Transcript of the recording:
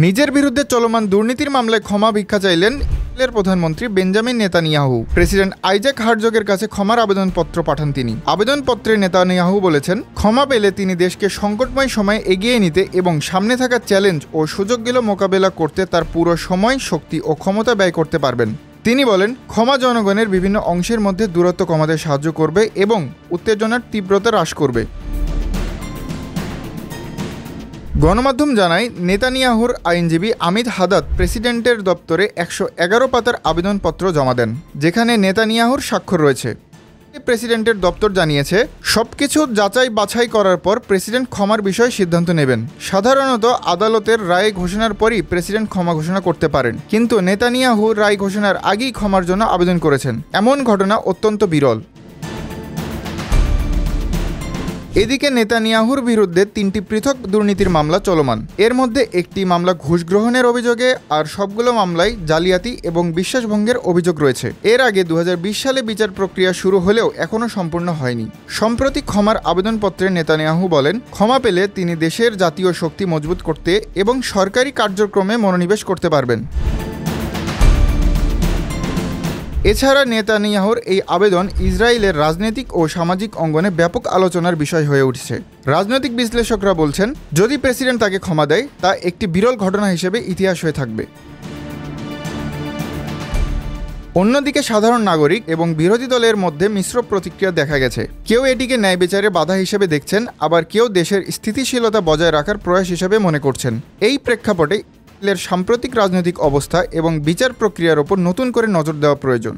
নিজের বিরুদ্ধে চলমান দুর্নীতির মামলায় ক্ষমা ভিক্ষা চাইলেন ইসরায়েলের প্রধানমন্ত্রী বেঞ্জামিন নেতানিয়াহু। প্রেসিডেন্ট আইজ্যাক হারজগের কাছে ক্ষমার আবেদনপত্র পাঠান তিনি। আবেদনপত্রে নেতানিয়াহু বলেছেন, ক্ষমা পেলে তিনি দেশকে সংকটময় সময়ে এগিয়ে নিতে এবং সামনে থাকা চ্যালেঞ্জ ও সুযোগগুলো মোকাবেলা করতে তার পুরো সময়, শক্তি ও ক্ষমতা ব্যয় করতে পারবেন। তিনি বলেন, ক্ষমা জনগণের বিভিন্ন অংশের মধ্যে দূরত্ব কমাতে সাহায্য করবে এবং উত্তেজনার তীব্রতা হ্রাস করবে। গণমাধ্যম জানায়, নেতানিয়াহুর আইনজীবী আমিদ হাদাদ প্রেসিডেন্টের দপ্তরে 111 পাতার আবেদনপত্র জমা দেন, যেখানে নেতানিয়াহুর স্বাক্ষর রয়েছে। প্রেসিডেন্টের দপ্তর জানিয়েছে, সবকিছু যাচাই বাছাই করার পর প্রেসিডেন্ট ক্ষমার বিষয়ে সিদ্ধান্ত নেবেন। সাধারণত আদালতের রায় ঘোষণার পরই প্রেসিডেন্ট ক্ষমা ঘোষণা করতে পারেন, কিন্তু নেতানিয়াহু রায় ঘোষণার আগেই ক্ষমার জন্য আবেদন করেছেন। এমন ঘটনা অত্যন্ত বিরল। এদিকে নেতানিয়াহুর বিরুদ্ধে 3টি পৃথক দুর্নীতির মামলা চলমান। এর মধ্যে একটি মামলা ঘুষ গ্রহণের অভিযোগে, আর সবগুলো মামলায় জালিয়াতি এবং বিশ্বাসভঙ্গের অভিযোগ রয়েছে। এর আগে 2020 সালে বিচার প্রক্রিয়া শুরু হলেও এখনও সম্পূর্ণ হয়নি। সম্প্রতি ক্ষমার আবেদনপত্রে নেতানিয়াহু বলেন, ক্ষমা পেলে তিনি দেশের জাতীয় শক্তি মজবুত করতে এবং সরকারি কার্যক্রমে মনোনিবেশ করতে পারবেন। এছাড়া নেতানিয়াহুর এই আবেদন ইসরায়েলের রাজনৈতিক ও সামাজিক অঙ্গনে ব্যাপক আলোচনার বিষয় হয়ে উঠছে। রাজনৈতিক বিশ্লেষকরা বলছেন, যদি প্রেসিডেন্ট তাকে ক্ষমা দেয়, তা একটি বিরল ঘটনা হিসেবে ইতিহাস হয়ে থাকবে। অন্যদিকে সাধারণ নাগরিক এবং বিরোধী দলের মধ্যে মিশ্র প্রতিক্রিয়া দেখা গেছে। কেউ এটিকে ন্যায় বিচারে বাধা হিসেবে দেখছেন, আবার কেউ দেশের স্থিতিশীলতা বজায় রাখার প্রয়াস হিসেবে মনে করছেন। এই প্রেক্ষাপটে ইসরায়েলের সাম্প্রতিক রাজনৈতিক অবস্থা এবং বিচার প্রক্রিয়ার ওপর নতুন করে নজর দেওয়া প্রয়োজন।